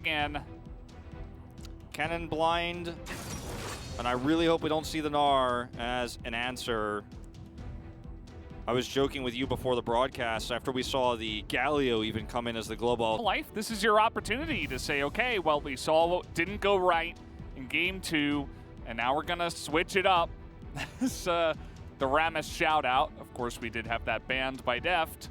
Again. Cannon blind, and I really hope we don't see the Gnar as an answer. I was joking with you before the broadcast after we saw the Galio even come in as the global. Life, this is your opportunity to say, okay, well, we saw what didn't go right in game 2, and now we're gonna switch it up. This the Rammus shout out. Of course, we did have that banned by Deft.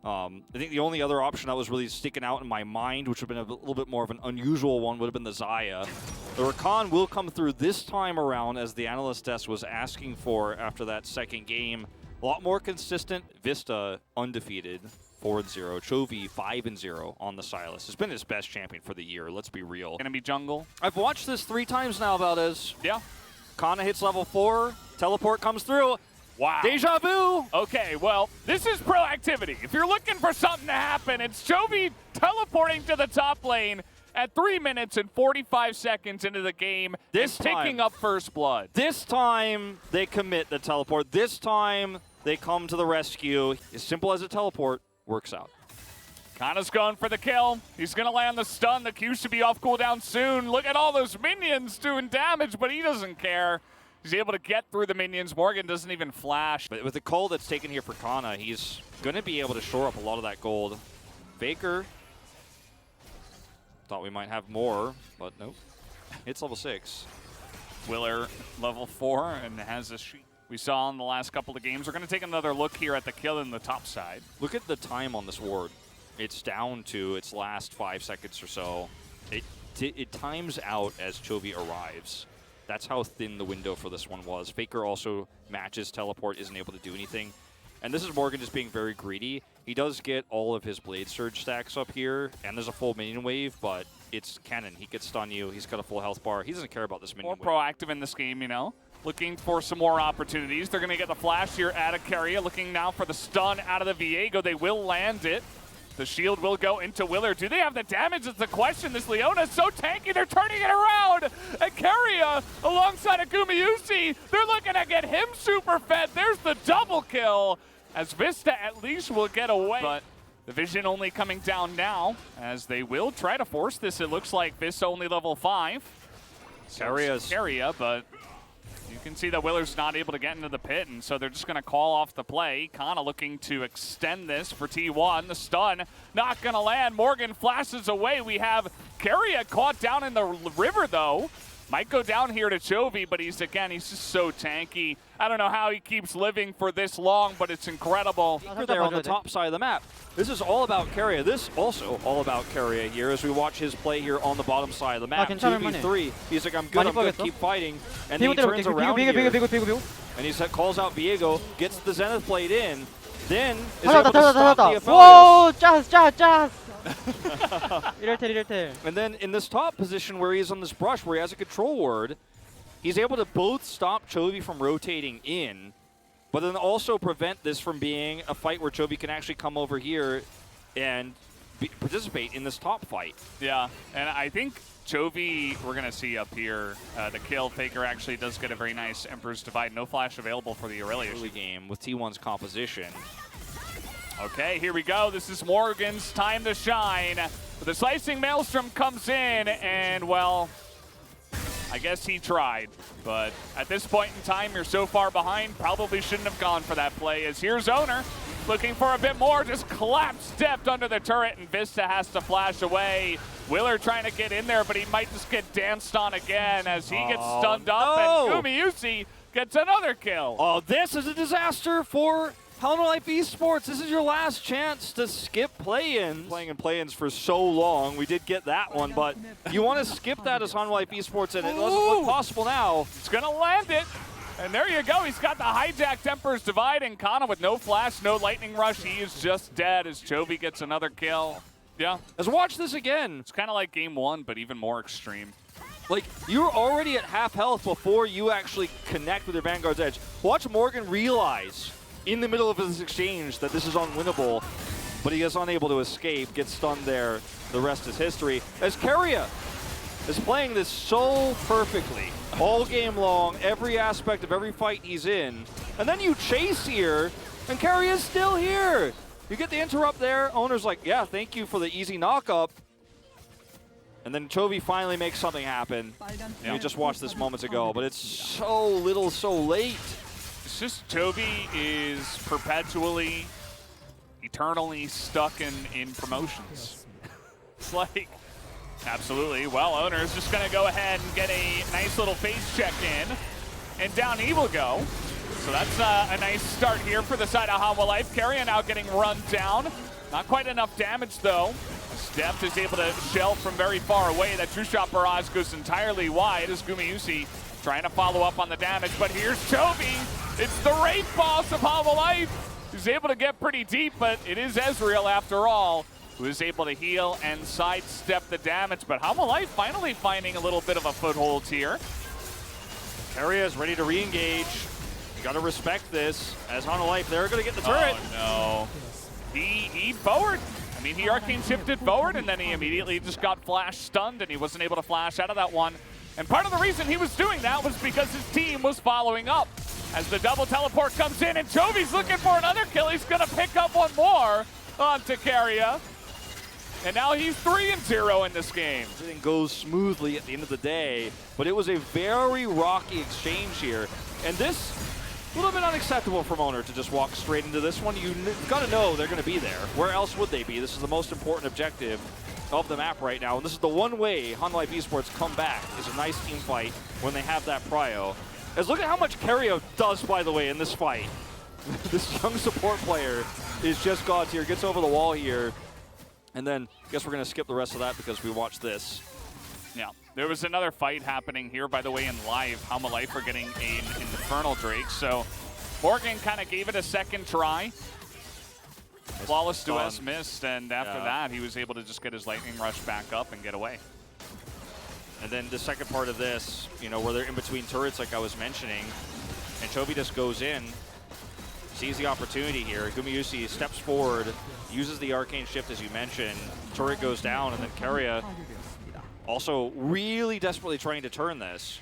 I think the only other option that was really sticking out in my mind, which would have been a little bit more of an unusual one, would have been the Xayah. The Rakan will come through this time around, as the analyst desk was asking for after that second game. A lot more consistent. Vista undefeated, 4-0. Chovy 5-0 on the Sylas. It's been his best champion for the year, let's be real. Gonna be jungle. I've watched this 3 times now, Valdez. Yeah. Kana hits level 4, teleport comes through. Wow. Deja vu! Okay, well, this is proactivity. If you're looking for something to happen, it's Chovy teleporting to the top lane at 3 minutes and 45 seconds into the game and picking up first blood. This time, they commit the teleport. This time, they come to the rescue. As simple as a teleport, works out. Kana's going for the kill. He's going to land the stun. The Q should be off cooldown soon. Look at all those minions doing damage, but he doesn't care. He's able to get through the minions. Morgan doesn't even flash. But with the call that's taken here for Kana, he's going to be able to shore up a lot of that gold. Faker. Thought we might have more, but nope. It's level 6. Willer level 4 and has a sheet. We saw in the last couple of games. We're going to take another look here at the kill in the top side. Look at the time on this ward. It's down to its last 5 seconds or so. It times out as Chovy arrives. That's how thin the window for this one was. Faker also matches teleport, isn't able to do anything. And this is Morgan just being very greedy. He does get all of his Blade Surge stacks up here, and there's a full minion wave, but it's Cannon. He could stun you. He's got a full health bar. He doesn't care about this minion wave. More proactive in this game, you know. Looking for some more opportunities. They're going to get the flash here out of Keria. Looking now for the stun out of the Viego. They will land it. The shield will go into Willer. Do they have the damage? It's the question. This Leona's so tanky, they're turning it around. And Keria, alongside of Gumayusi, they're looking to get him super fed. There's the double kill, as Vista at least will get away. But the vision only coming down now, as they will try to force this. It looks like Vista only level 5. Keria, but you can see that Willer's not able to get into the pit, and so they're just going to call off the play. Kana looking to extend this for T1. The stun not going to land. Morgan flashes away. We have Keria caught down in the river, though. Might go down here to Chovy, but he's just so tanky. I don't know how he keeps living for this long, but it's incredible. There on the top side of the map. This is all about Keria. This also all about Keria here as we watch his play here on the bottom side of the map. 2v3. He's like, I'm good, keep fighting. And then he turns around here, and he calls out Viego, gets the Zenith Blade in, then is able to stop the Aphelios. And then in this top position where he's on this brush, where he has a control ward, he's able to both stop Chovy from rotating in, but then also prevent this from being a fight where Chovy can actually come over here and participate in this top fight. Yeah, and I think Chovy, we're going to see up here, the kill. Faker actually does get a very nice Emperor's Divide. No flash available for the Aurelius. Early game with T1's composition. Okay, here we go. This is Morgan's time to shine. The Slicing Maelstrom comes in, and, well, I guess he tried. But at this point in time, you're so far behind, probably shouldn't have gone for that play. As here's Owner looking for a bit more, just stepped under the turret, and Vista has to flash away. Willer trying to get in there, but he might just get danced on again as he gets stunned up, and Gumayusi gets another kill. Oh, this is a disaster for Life Esports. This is your last chance to skip play-ins. Playing in play-ins for so long. We did get that one, but you want to skip that as Life Esports, and it doesn't look possible now. It's going to land it. And there you go. He's got the hijacked Emperor's Divide, and Kana with no flash, no lightning rush. He is just dead as Chovy gets another kill. Yeah. Let's watch this again. It's kind of like game 1, but even more extreme. Like, you're already at half health before you actually connect with your Vanguard's Edge. Watch Morgan realize in the middle of his exchange that this is unwinnable, but he is unable to escape, gets stunned there. The rest is history. As Keria is playing this so perfectly all game long, every aspect of every fight he's in. And then you chase here, and Keria's still here. You get the interrupt there. Owner's like, yeah, thank you for the easy knock-up. And then Chovy finally makes something happen. You just watched this moments ago, but it's so little, so late. It's just Chovy is perpetually, eternally stuck in promotions. It's like, absolutely. Well, Owner's just going to go ahead and get a nice little face check in, and down he will go. So that's a nice start here for the side of Hanwha Life. Keria now getting run down. Not quite enough damage, though. Steph is able to shell from very far away. That true shot barrage goes entirely wide as Gumayusi trying to follow up on the damage. But here's Chovy. It's the Wraith boss of Hanwha Life. He's able to get pretty deep, but it is Ezreal after all, who is able to heal and sidestep the damage. But Hanwha Life finally finding a little bit of a foothold here. Keria is ready to re-engage. You gotta respect this. As Hanwha Life, they're gonna get the turret. Oh no. He forward. I mean, he arcane shifted forward, and then he immediately just got flash stunned, and he wasn't able to flash out of that one. And part of the reason he was doing that was because his team was following up. As the double teleport comes in, and Chovy's looking for another kill. He's gonna pick up one more onto Keria. And now he's 3-0 in this game. Everything goes smoothly at the end of the day, but it was a very rocky exchange here. And this, a little bit unacceptable from Owner to just walk straight into this one. You've got to know they're going to be there. Where else would they be? This is the most important objective of the map right now. And this is the one way Hanwha Life Esports come back, is a nice team fight when they have that prio. As look at how much Keria does, by the way, in this fight. This young support player is just god tier, gets over the wall here. And then I guess we're going to skip the rest of that because we watched this. Yeah, there was another fight happening here, by the way, in live. Hanwha Life are getting an Infernal Drake, so Morgan kind of gave it a second try. Flawless Dues missed, and after that, he was able to just get his Lightning Rush back up and get away. And then the second part of this, you know, where they're in between turrets like I was mentioning, and Chovy just goes in, sees the opportunity here. Gumayusi steps forward, uses the Arcane Shift as you mentioned, turret goes down, and then Keria also really desperately trying to turn this.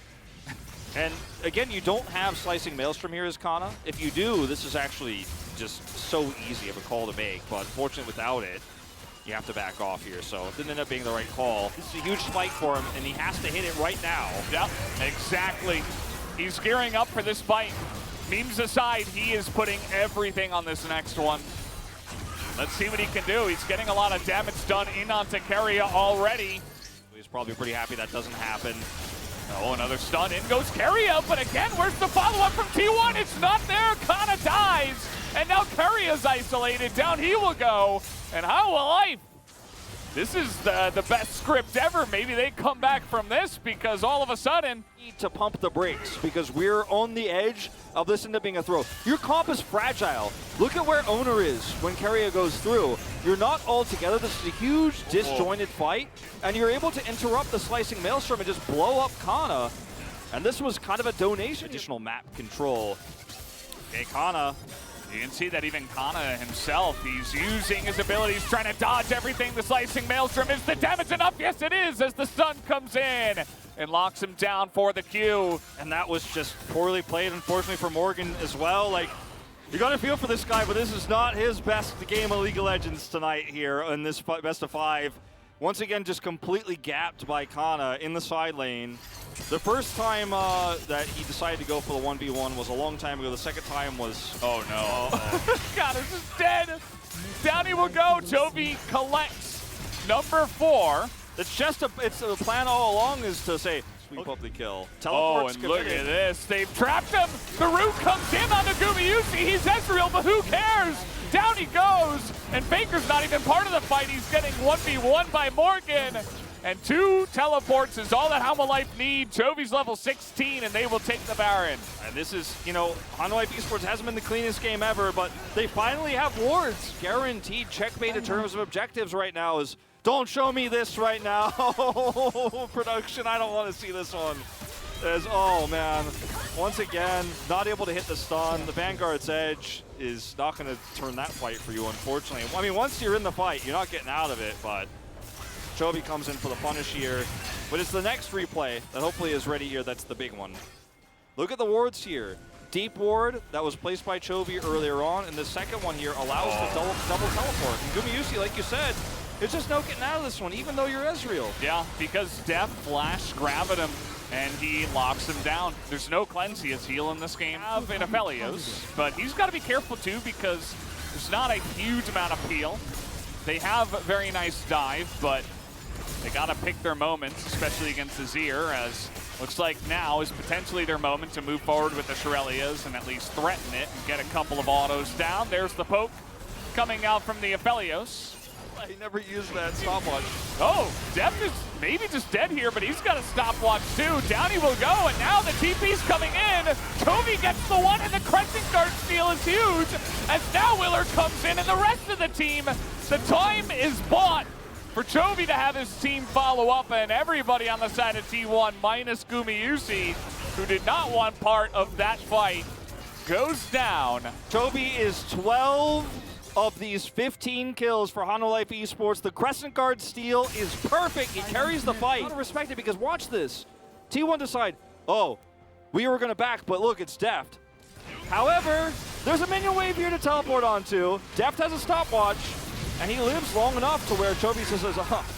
And again, you don't have Slicing Maelstrom here as Kana. If you do, this is actually just so easy of a call to make, but unfortunately without it, you have to back off here. So it didn't end up being the right call. This is a huge spike for him, and he has to hit it right now. Yep, exactly. He's gearing up for this fight. Memes aside, he is putting everything on this next one. Let's see what he can do. He's getting a lot of damage done in onto Keria already. He's probably pretty happy that doesn't happen. Oh, another stun. In goes Keria, but again, where's the follow-up from T1? It's not there. Kana dies, and now Keria's isolated. Down he will go, and Hanwha Life. This is the best script ever. Maybe they come back from this because all of a sudden... Need to pump the brakes because we're on the edge of this end up being a throw. Your comp is fragile. Look at where Owner is when Keria goes through. You're not all together. This is a huge disjointed fight, and you're able to interrupt the Slicing Maelstrom and just blow up Kana. And this was kind of a donation. Additional map control. Okay, Kana. You can see that even Kana himself, he's using his abilities, trying to dodge everything. The Slicing Maelstrom, is the damage enough? Yes, it is, as the stun comes in and locks him down for the Q. And that was just poorly played, unfortunately, for Morgan as well. Like, you got to feel for this guy, but this is not his best game of League of Legends tonight here in this best of 5. Once again, just completely gapped by Kana in the side lane. The first time that he decided to go for the 1v1 was a long time ago. The second time was... Oh, no. God, this is dead. Down he will go. Chovy collects number 4. It's just it's the plan all along is to say, sweep up the kill. Teleport's and look at this. They've trapped him. The root comes in on the Gumayusi. He's Ezreal, but who cares? Down he goes. And Faker's not even part of the fight. He's getting 1v1 by Morgan. And 2 teleports is all that Hanwha Life need. Chovy's level 16, and they will take the Baron. And this is, you know, Hanwha Life Esports hasn't been the cleanest game ever, but they finally have wards. Guaranteed checkmate in terms of objectives right now is, don't show me this right now. Production, I don't want to see this one. Oh, man. Once again, not able to hit the stun. The Vanguard's Edge is not going to turn that fight for you, unfortunately. I mean, once you're in the fight, you're not getting out of it, but... Chovy comes in for the punish here, but it's the next replay that hopefully is ready here. That's the big one. Look at the wards here. Deep ward that was placed by Chovy earlier on, and the second one here allows the double teleport. And Gumayusi, like you said, There's just no getting out of this one, even though you're Ezreal. Yeah, because Def flash grabbing him, and he locks him down. There's no cleanse, he has heal in this game. Have an Aphelios, but he's got to be careful too because there's not a huge amount of peel. They have a very nice dive, but they got to pick their moments, especially against Azir, as looks like now is potentially their moment to move forward with the Shirelias and at least threaten it and get a couple of autos down. There's the poke coming out from the Aphelios. He never used that stopwatch. Oh, Def is maybe just dead here, but he's got a stopwatch too. Down he will go, and now the TP's coming in. Chovy gets the one, and the Crescent Guard steal is huge. As now Willer comes in, and the rest of the team, the time is bought for Chovy to have his team follow up, and everybody on the side of T1, minus Gumayusi, who did not want part of that fight, goes down. Chovy is 12 of these 15 kills for Hanwha Esports. The Crescent Guard steal is perfect. He carries the fight. I gotta respect it because watch this. T1 decide, oh, we were gonna back, but look, it's Deft. However, there's a minion wave here to teleport onto. Deft has a stopwatch, and he lives long enough to where Chovy says,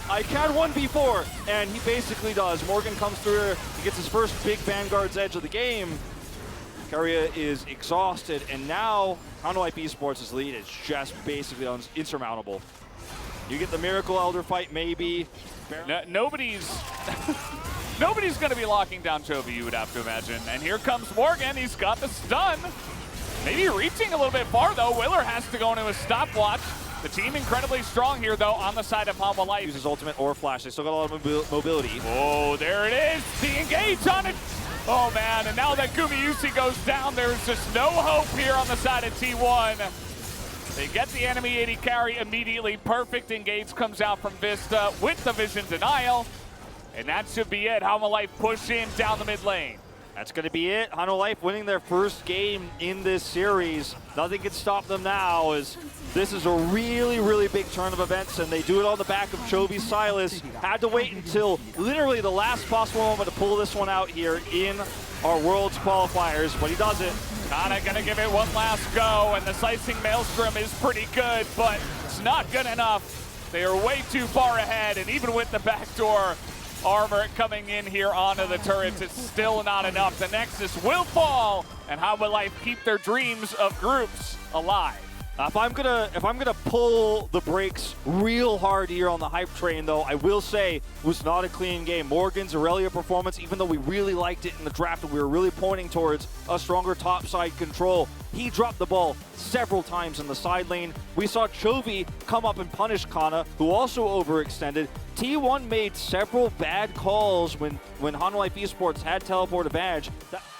I can 1v4, and he basically does. Morgan comes through, he gets his first big Vanguard's edge of the game. Keria is exhausted, and now Hanwha Esports' lead is just basically insurmountable. You get the Miracle Elder fight, maybe. Nobody's nobody's going to be locking down Chovy, you would have to imagine. And here comes Morgan. He's got the stun. Maybe reaching a little bit far, though. Willer has to go into a stopwatch. The team incredibly strong here, though, on the side of Hanwha Life. Uses ultimate or flash. They still got a lot of mobility. Oh, there it is. The engage on it. Oh, man, and now that Gumayusi goes down, there's just no hope here on the side of T1. They get the enemy AD carry immediately. Perfect engage comes out from Vista with the vision denial. And that should be it. Hanwha Life push in down the mid lane. That's going to be it. Hanwha Life winning their first game in this series. Nothing can stop them now, as this is a really, really big turn of events, and they do it on the back of Chovy Silas. Had to wait until literally the last possible moment to pull this one out here in our Worlds qualifiers, but he does it. Kinda gonna give it one last go, and the slicing maelstrom is pretty good, but it's not good enough. They are way too far ahead, and even with the backdoor armor coming in here onto the turrets, it's still not enough. The Nexus will fall, and Hanwha Life keep their dreams of groups alive. If I'm gonna pull the brakes real hard here on the hype train, though, I will say it was not a clean game. Morgan's Aurelia performance, even though we really liked it in the draft and we were really pointing towards a stronger topside control, he dropped the ball several times in the side lane. We saw Chovy come up and punish Kana, who also overextended. T1 made several bad calls when Hanwha Esports had teleport advantage.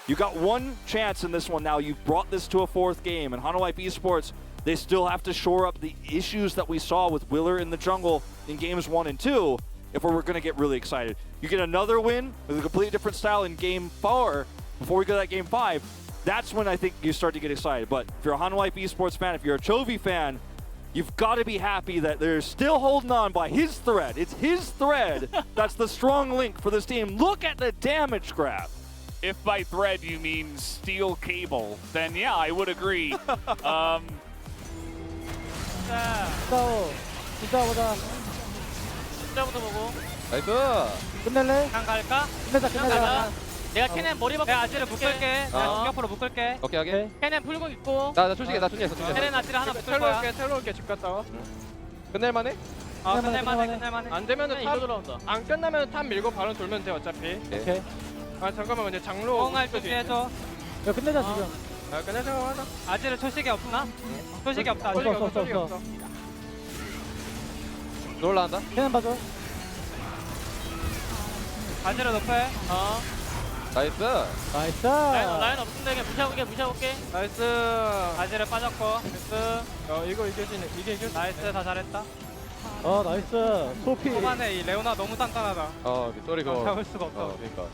You got one chance in this one now. You've brought this to a fourth game, and Hanwha Esports, they still have to shore up the issues that we saw with Willer in the jungle in games 1 and 2 if we're going to get really excited. You get another win with a completely different style in game 4 before we go to that game 5. That's when I think you start to get excited. But if you're a Hanwha Esports fan, if you're a Chovy fan, you've got to be happy that they're still holding on by his thread. It's his thread that's the strong link for this team. Look at the damage grab. If by thread you mean steel cable, then yeah, I would agree. 진짜 보자. 진짜부터 보고. 나이스. 끝낼래? 강 갈까? 끝내자. 내가 캐넨 머리 박고 아지를 묶을게. 내가 공격포로 묶을게. 오케이 오케이. 캐넨 풀고 있고. 나 초식해 캐넨 아지를 하나 묶을 거야. 텔로 올게 집 갔다 와. 끝낼만해? 끝낼만해. 안 되면은 이거 들어온다. 안 끝나면 탑 밀고 바로 돌면 돼 어차피. 오케이. 아 잠깐만 근데 장로. 공할 준비해줘. 야 끝내자 지금. 아 끝내 생각하자. 아지를 초식이 없나? 초식이 없다. 없어. 놀라한다. 캐는 봐줘. 아지를 높여. 나이스. 라인 없는데 그냥 무시해볼게. 나이스. 아지를 빠졌고. 나이스. 이거 이겨지네. 이게 이겨. 나이스 다 잘했다. 나이스. 소피. 초반에 이 레오나 너무 단단하다. 쏘리 그거. 잡을 수가 없어. 그러니까.